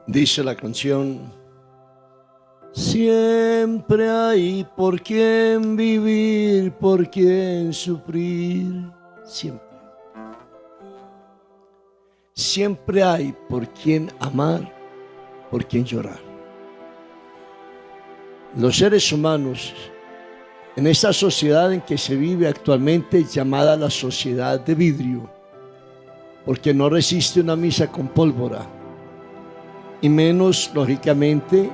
Dice la canción: siempre hay por quien vivir, por quien sufrir. Siempre. Siempre hay por quien amar, por quien llorar. Los seres humanos, en esta sociedad en que se vive actualmente, llamada la sociedad de vidrio, porque no resiste una misa con pólvora, y menos, lógicamente,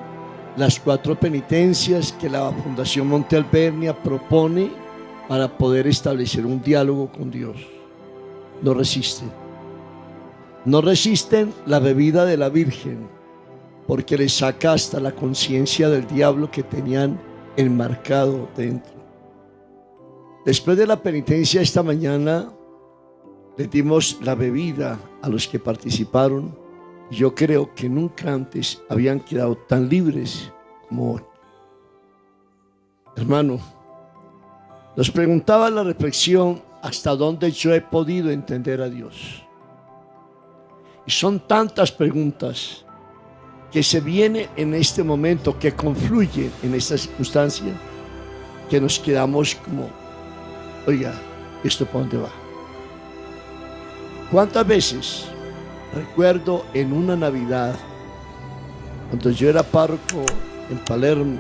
las 4 penitencias que la Fundación Monte Alvernia propone para poder establecer un diálogo con Dios. No resisten. No resisten la bebida de la Virgen, porque les saca hasta la conciencia del diablo que tenían enmarcado dentro. Después de la penitencia esta mañana, le dimos la bebida a los que participaron. Yo creo que nunca antes habían quedado tan libres como hoy. Hermano, nos preguntaba la reflexión hasta dónde yo he podido entender a Dios. Y son tantas preguntas que se vienen en este momento, que confluyen en esta circunstancia, que nos quedamos como, oiga, ¿esto para dónde va? ¿Cuántas veces recuerdo en una Navidad, cuando yo era párroco en Palermo,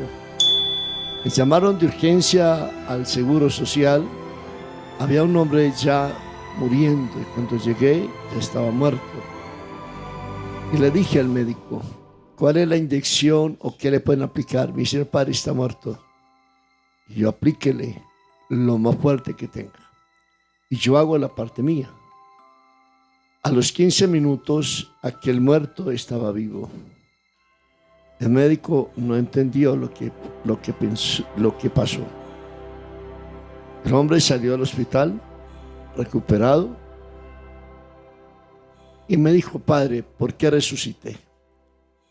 me llamaron de urgencia al Seguro Social? Había un hombre ya muriendo y cuando llegué ya estaba muerto. Y le dije al médico: ¿cuál es la inyección o qué le pueden aplicar? Me dice: el padre está muerto. Y yo: aplíquele lo más fuerte que tenga. Y yo hago la parte mía. A los 15 minutos, aquel muerto estaba vivo. El médico no entendió lo que pasó. El hombre salió del hospital recuperado y me dijo: padre, ¿por qué resucité?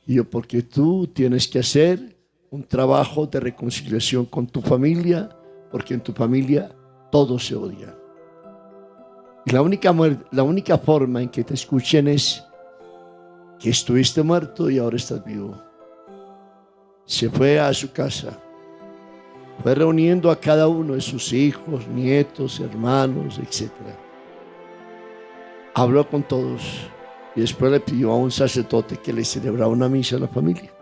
Y yo: porque tú tienes que hacer un trabajo de reconciliación con tu familia, porque en tu familia todos se odian. Y la única forma en que te escuchen es que estuviste muerto y ahora estás vivo. Se fue a su casa, fue reuniendo a cada uno de sus hijos, nietos, hermanos, etc. Habló con todos y después le pidió a un sacerdote que le celebrara una misa a la familia.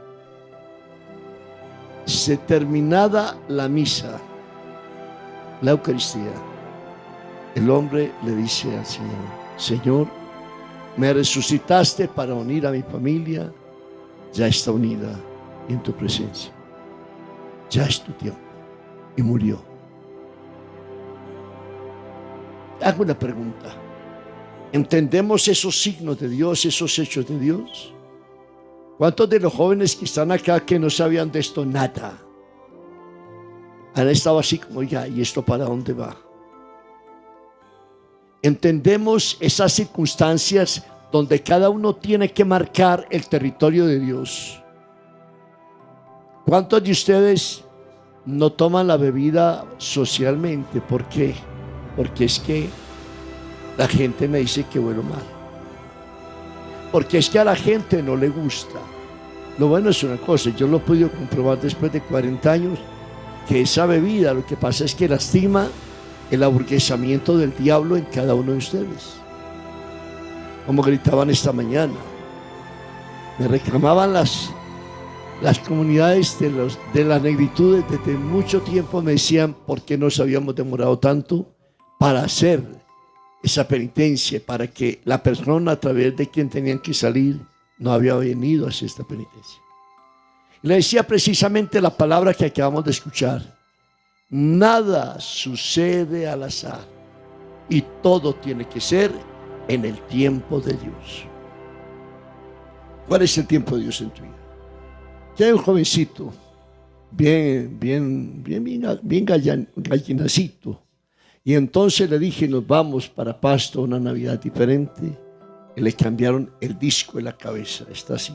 Se terminada la misa, la Eucaristía, el hombre le dice al Señor: Señor, me resucitaste para unir a mi familia, ya está unida en tu presencia, ya es tu tiempo. Y murió. Hago una pregunta: ¿entendemos esos signos de Dios, esos hechos de Dios? ¿Cuántos de los jóvenes que están acá, que no sabían de esto nada, han estado así como: ya, ¿y esto para dónde va? Entendemos esas circunstancias donde cada uno tiene que marcar el territorio de Dios. ¿Cuántos de ustedes no toman la bebida socialmente? ¿Por qué? Porque es que la gente me dice que huelo mal. Porque es que a la gente no le gusta. Lo bueno es una cosa, yo lo he podido comprobar después de 40 años, que esa bebida lo que pasa es que lastima el aburguesamiento del diablo en cada uno de ustedes. Como gritaban esta mañana, me reclamaban las comunidades de las negritudes desde mucho tiempo. Me decían: ¿por qué nos habíamos demorado tanto para hacer esa penitencia? Para que la persona a través de quien tenían que salir no había venido a hacer esta penitencia. Y le decía precisamente la palabra que acabamos de escuchar: nada sucede al azar y todo tiene que ser en el tiempo de Dios. ¿Cuál es el tiempo de Dios en tu vida? Que hay un jovencito bien gallinacito, y entonces le dije: nos vamos para Pasto, una Navidad diferente. Y le cambiaron el disco en la cabeza, está así.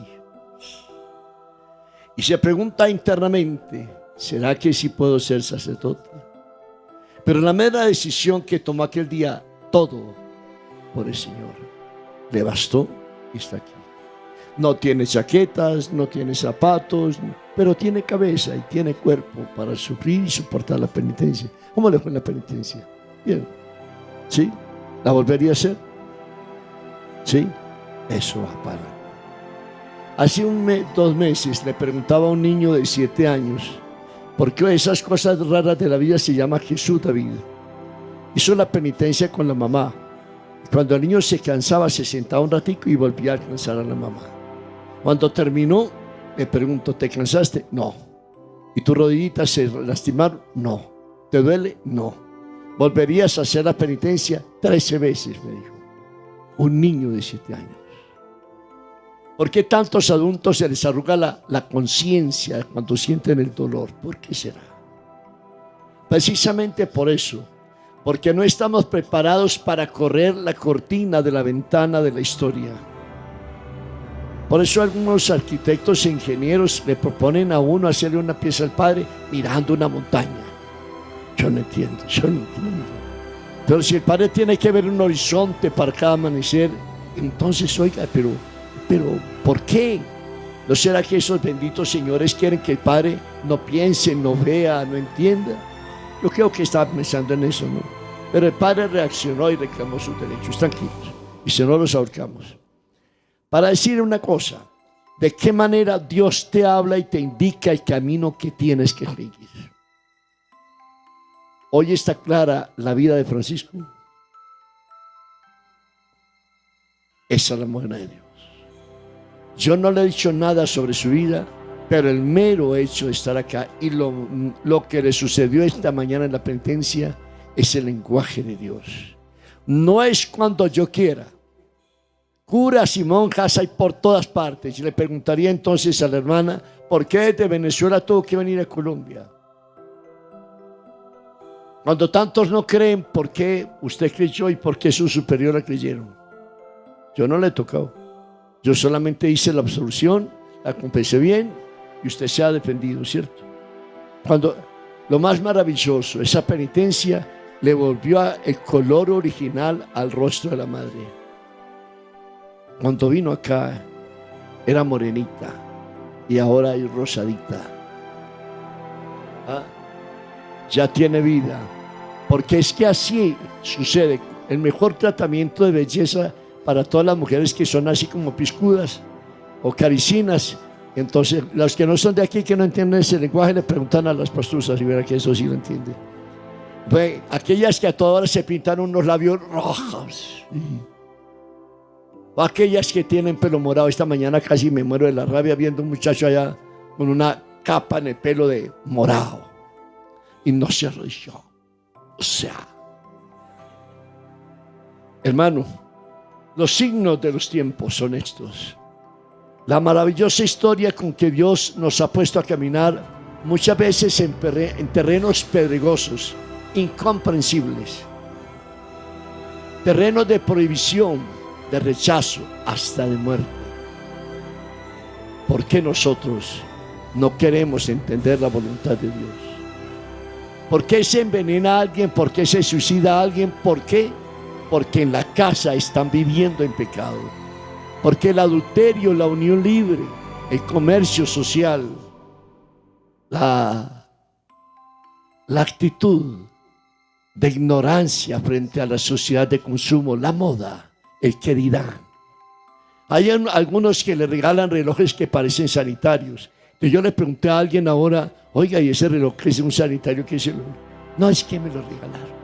Y se pregunta internamente: ¿será que sí puedo ser sacerdote? Pero la mera decisión que tomó aquel día, todo por el Señor, le bastó y está aquí. No tiene chaquetas, no tiene zapatos, pero tiene cabeza y tiene cuerpo para sufrir y soportar la penitencia. ¿Cómo le fue en la penitencia? Bien. ¿Sí? ¿La volvería a hacer? ¿Sí? Eso va para. Hace 2 meses le preguntaba a un niño de 7 años, ¿por qué esas cosas raras de la vida se llama Jesús David? Hizo la penitencia con la mamá. Cuando el niño se cansaba, se sentaba un ratico y volvía a alcanzar a la mamá. Cuando terminó, le pregunto, ¿te cansaste? No. ¿Y tus rodillitas se lastimaron? No. ¿Te duele? No. ¿Volverías a hacer la penitencia? 13 veces, me dijo. Un niño de 7 años. ¿Por qué tantos adultos se les arruga la conciencia cuando sienten el dolor? ¿Por qué será? Precisamente por eso. Porque no estamos preparados para correr la cortina de la ventana de la historia. Por eso algunos arquitectos e ingenieros le proponen a uno hacerle una pieza al Padre mirando una montaña. Yo no entiendo. Pero si el Padre tiene que ver un horizonte para cada amanecer, entonces, oiga, pero ¿por qué? ¿No será que esos benditos señores quieren que el Padre no piense, no vea, no entienda? Yo creo que estaba pensando en eso, ¿no? Pero el Padre reaccionó y reclamó sus derechos. Tranquilos. Y si no, los ahorcamos. Para decir una cosa, ¿de qué manera Dios te habla y te indica el camino que tienes que seguir? Hoy está clara la vida de Francisco. Esa es la mujer de Dios. Yo no le he dicho nada sobre su vida, pero el mero hecho de estar acá y lo que le sucedió esta mañana en la penitencia es el lenguaje de Dios. No es cuando yo quiera. Curas y monjas hay por todas partes. Y le preguntaría entonces a la hermana, ¿por qué desde Venezuela tuvo que venir a Colombia? Cuando tantos no creen, ¿por qué usted creyó y por qué su superiora creyeron? Yo no le he tocado. Yo solamente hice la absolución, la confesé bien y usted se ha defendido, ¿cierto? Cuando lo más maravilloso, esa penitencia le volvió el color original al rostro de la madre. Cuando vino acá era morenita y ahora es rosadita. Ya tiene vida, porque es que así sucede. El mejor tratamiento de belleza para todas las mujeres que son así como piscudas o caricinas. Entonces, los que no son de aquí, que no entienden ese lenguaje, le preguntan a las pastusas y verán que eso sí lo entiende. Pues, aquellas que a toda hora se pintan unos labios rojos, o aquellas que tienen pelo morado. Esta mañana casi me muero de la rabia viendo un muchacho allá con una capa en el pelo de morado y no se arrodilló. O sea, hermano, los signos de los tiempos son estos. La maravillosa historia con que Dios nos ha puesto a caminar muchas veces en terrenos pedregosos, incomprensibles, terrenos de prohibición, de rechazo, hasta de muerte. ¿Por qué nosotros no queremos entender la voluntad de Dios? ¿Por qué se envenena a alguien? ¿Por qué se suicida a alguien? ¿Por qué? Porque en la casa están viviendo en pecado. Porque el adulterio, la unión libre, el comercio social, la actitud de ignorancia frente a la sociedad de consumo, la moda, el que dirán. Hay algunos que le regalan relojes que parecen sanitarios. Entonces yo le pregunté a alguien ahora, oiga, ¿y ese reloj que es un sanitario? ¿Qué es el? No, es que me lo regalaron.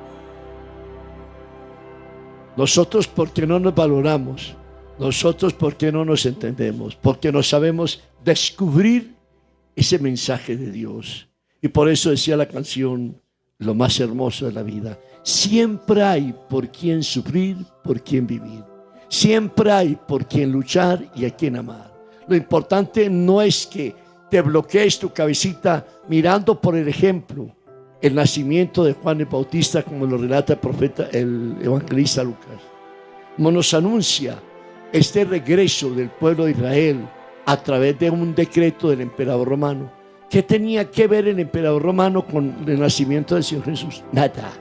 Nosotros, ¿por qué no nos valoramos? Nosotros, ¿por qué no nos entendemos? Porque no sabemos descubrir ese mensaje de Dios. Y por eso decía la canción, lo más hermoso de la vida: siempre hay por quien sufrir, por quien vivir. Siempre hay por quien luchar y a quien amar. Lo importante no es que te bloquees tu cabecita mirando por el ejemplo el nacimiento de Juan el Bautista, como lo relata el profeta, el evangelista Lucas, como nos anuncia este regreso del pueblo de Israel a través de un decreto del emperador romano. ¿Qué tenía que ver el emperador romano con el nacimiento del Señor Jesús? Nada.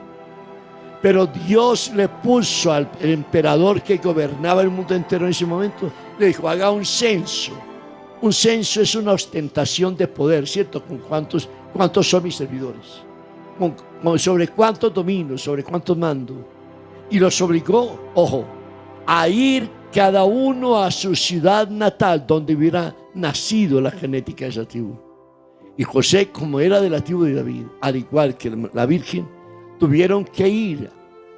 Pero Dios le puso al emperador que gobernaba el mundo entero en ese momento, le dijo, haga un censo. Un censo es una ostentación de poder, ¿cierto? ¿Con cuántos son mis servidores? ¿Sobre cuántos domino? ¿Sobre cuántos mando? Y los obligó, ojo, a ir cada uno a su ciudad natal, donde hubiera nacido la genética de esa tribu. Y José, como era de la tribu de David, al igual que la Virgen, tuvieron que ir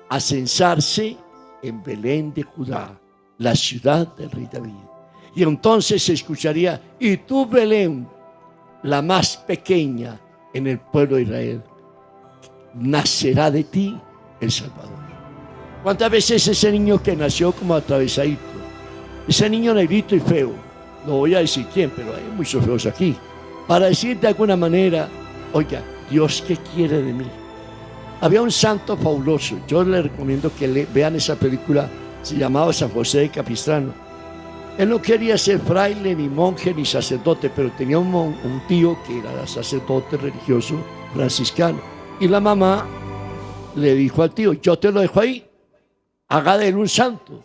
a censarse en Belén de Judá, la ciudad del rey David. Y entonces se escucharía, y tú, Belén, la más pequeña en el pueblo de Israel, nacerá de ti el Salvador. ¿Cuántas veces ese niño que nació como atravesadito, ese niño negrito y feo, no voy a decir quién, pero hay muchos feos aquí, para decir de alguna manera, oiga, Dios, ¿qué quiere de mí? Había un santo fabuloso, yo le recomiendo que vean esa película, se llamaba San José de Capistrano. Él no quería ser fraile, ni monje, ni sacerdote, pero tenía un tío que era sacerdote religioso franciscano. Y la mamá le dijo al tío, yo te lo dejo ahí, haga de él un santo.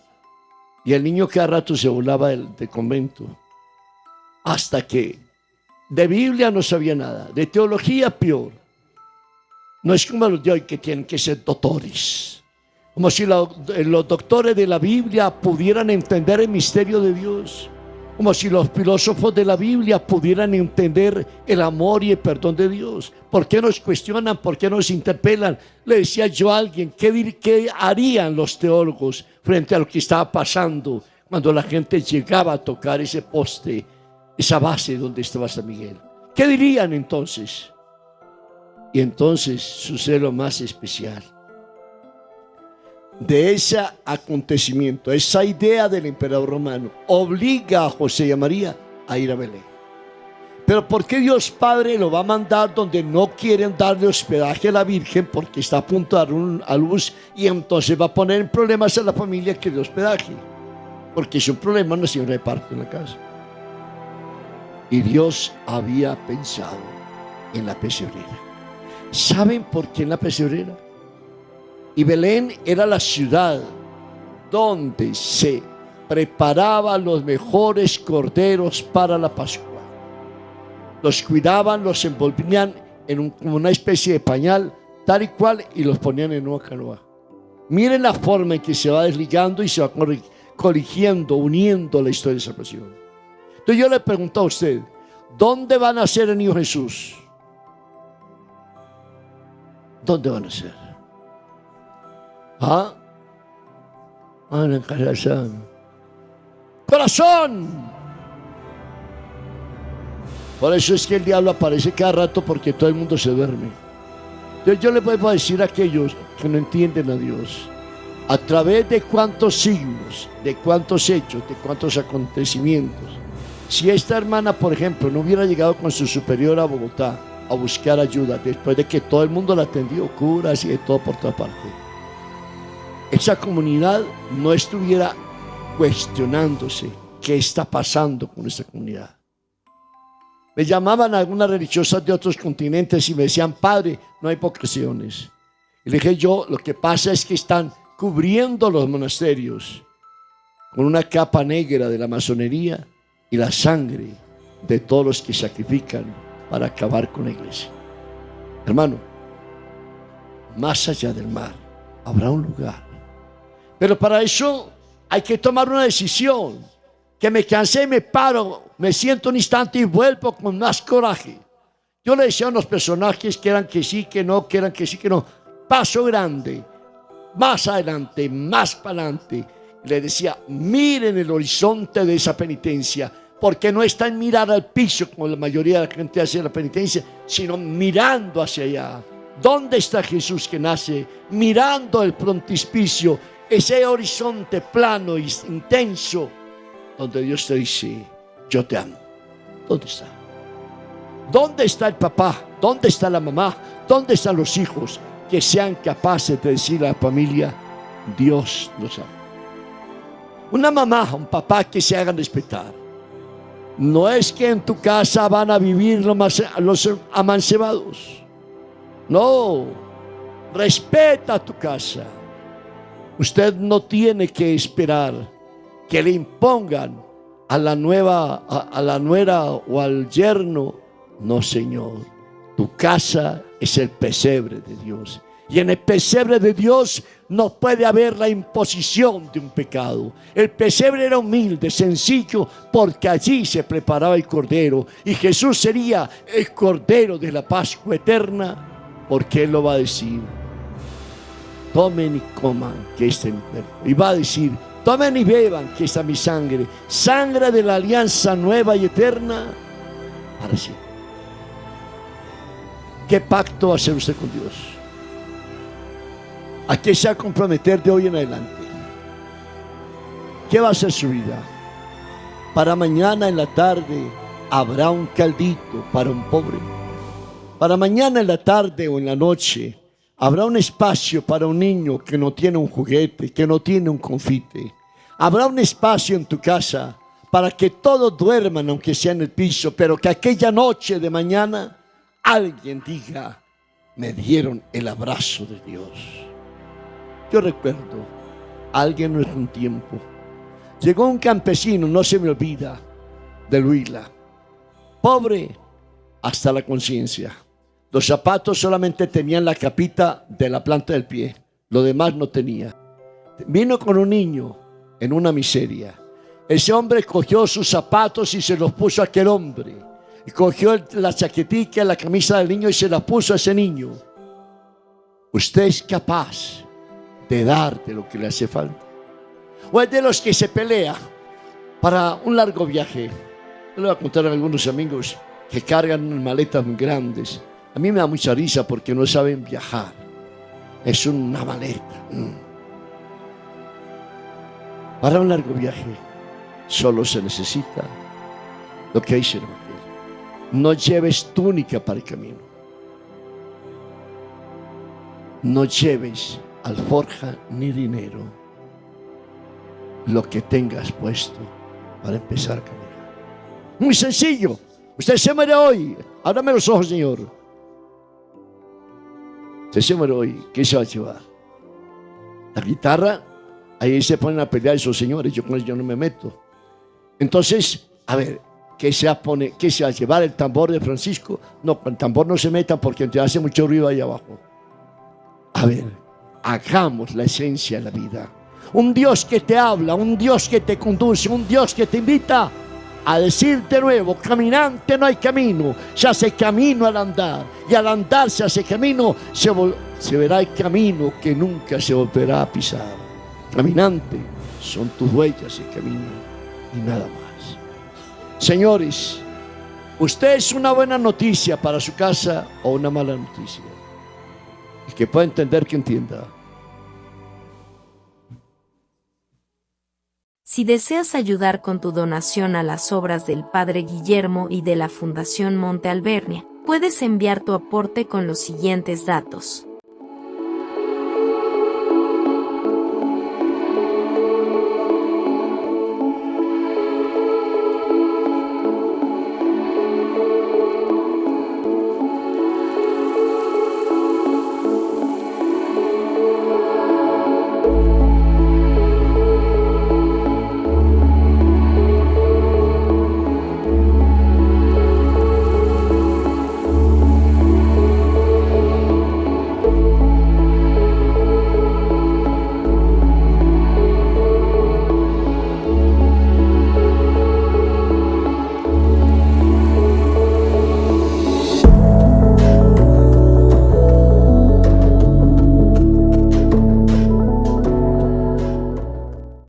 Y el niño cada rato se burlaba del convento. Hasta que de Biblia no sabía nada, de teología peor. No es como los de hoy que tienen que ser doctores. Como si los doctores de la Biblia pudieran entender el misterio de Dios. Como si los filósofos de la Biblia pudieran entender el amor y el perdón de Dios. ¿Por qué nos cuestionan? ¿Por qué nos interpelan? Le decía yo a alguien, ¿qué harían los teólogos frente a lo que estaba pasando cuando la gente llegaba a tocar ese poste, esa base donde estaba San Miguel? ¿Qué dirían entonces? Y entonces sucede lo más especial. De ese acontecimiento, esa idea del emperador romano obliga a José y a María a ir a Belén. Pero ¿por qué Dios Padre lo va a mandar donde no quieren darle hospedaje a la Virgen porque está a punto de dar a luz y entonces va a poner en problemas a la familia que le hospedaje? Porque es un problema una señora de parto en la casa. Y Dios había pensado en la pesebrera. ¿Saben por qué en la pesebrera? Y Belén era la ciudad donde se preparaban los mejores corderos para la Pascua. Los cuidaban, los envolvían como una especie de pañal, tal y cual, y los ponían en una canoa. Miren la forma en que se va desligando y se va corrigiendo, uniendo la historia de salvación. Entonces yo le pregunto a usted, ¿dónde va a nacer el niño Jesús? ¿Dónde va a nacer? ¿Ah? En el corazón. ¡Corazón! Por eso es que el diablo aparece cada rato, porque todo el mundo se duerme. Entonces yo le puedo decir a aquellos que no entienden a Dios, a través de cuántos signos, de cuántos hechos, de cuántos acontecimientos. Si esta hermana, por ejemplo, no hubiera llegado con su superior a Bogotá a buscar ayuda, después de que todo el mundo la atendió, curas y de todo por toda parte, esa comunidad no estuviera cuestionándose qué está pasando con esta comunidad. Me llamaban algunas religiosas de otros continentes y me decían, padre, no hay vocaciones. Y le dije yo, lo que pasa es que están cubriendo los monasterios con una capa negra de la masonería y la sangre de todos los que sacrifican para acabar con la iglesia. Hermano, más allá del mar habrá un lugar. Pero para eso hay que tomar una decisión. Que me cansé, me paro, me siento un instante y vuelvo con más coraje. Yo le decía a unos personajes que eran que sí, que no, que eran que sí, que no. Paso grande, más adelante, más para adelante. Le decía, miren el horizonte de esa penitencia, porque no está en mirar al piso como la mayoría de la gente hace la penitencia, sino mirando hacia allá. ¿Dónde está Jesús que nace? Mirando el frontispicio, ese horizonte plano e intenso, donde Dios te dice, yo te amo. ¿Dónde está? ¿Dónde está el papá? ¿Dónde está la mamá? ¿Dónde están los hijos que sean capaces de decir a la familia, Dios los ama? Una mamá, un papá que se hagan respetar. No es que en tu casa van a vivir los amancebados. No. respeta tu casa. Usted no tiene que esperar que le impongan a la nuera o al yerno. No, Señor, tu casa es el pesebre de Dios. Y en el pesebre de Dios no puede haber la imposición de un pecado. El pesebre era humilde, sencillo, porque allí se preparaba el cordero. Y Jesús sería el cordero de la Pascua eterna, porque Él lo va a decir: tomen y coman, que este es mi cuerpo. Y va a decir: tomen y beban, que esta es mi sangre, sangre de la alianza nueva y eterna para siempre. ¿Qué pacto va a hacer usted con Dios? ¿A qué se va a comprometer de hoy en adelante? ¿Qué va a ser su vida? Para mañana en la tarde habrá un caldito para un pobre. Para mañana en la tarde o en la noche habrá un espacio para un niño que no tiene un juguete, que no tiene un confite. Habrá un espacio en tu casa para que todos duerman, aunque sea en el piso, pero que aquella noche de mañana alguien diga: me dieron el abrazo de Dios. Yo recuerdo a alguien en un tiempo. Llegó un campesino, no se me olvida, del Huila. Pobre hasta la conciencia. Los zapatos solamente tenían la capita de la planta del pie. Lo demás no tenía. Vino con un niño en una miseria. Ese hombre cogió sus zapatos y se los puso a aquel hombre. Y cogió la chaquetica, la camisa del niño y se la puso a ese niño. Usted es capaz de darte lo que le hace falta. O es de los que se pelea para un largo viaje. Yo le voy a contar a algunos amigos que cargan unas maletas muy grandes. A mí me da mucha risa porque no saben viajar. Es una maleta. Para un largo viaje solo se necesita lo que dice el Evangelio. No lleves túnica para el camino. No lleves alforja ni dinero. Lo que tengas puesto para empezar a caminar. Muy sencillo. Usted se muere hoy. Ábrame los ojos, Señor. Usted se muere hoy. ¿Qué se va a llevar? La guitarra. Ahí se ponen a pelear esos señores. Yo con ellos no me meto. Entonces, a ver, ¿qué se va a llevar? ¿El tambor de Francisco? No, con el tambor no se metan porque te hace mucho ruido ahí abajo. A ver, hagamos la esencia de la vida. Un Dios que te habla, un Dios que te conduce, un Dios que te invita a decir de nuevo: caminante no hay camino, se hace camino al andar. Y al andar se hace camino, se verá el camino que nunca se volverá a pisar. Caminante, son tus huellas el camino y nada más. Señores, usted es una buena noticia para su casa o una mala noticia. El que pueda entender, que entienda. Si deseas ayudar con tu donación a las obras del Padre Guillermo y de la Fundación Monte Alvernia, puedes enviar tu aporte con los siguientes datos.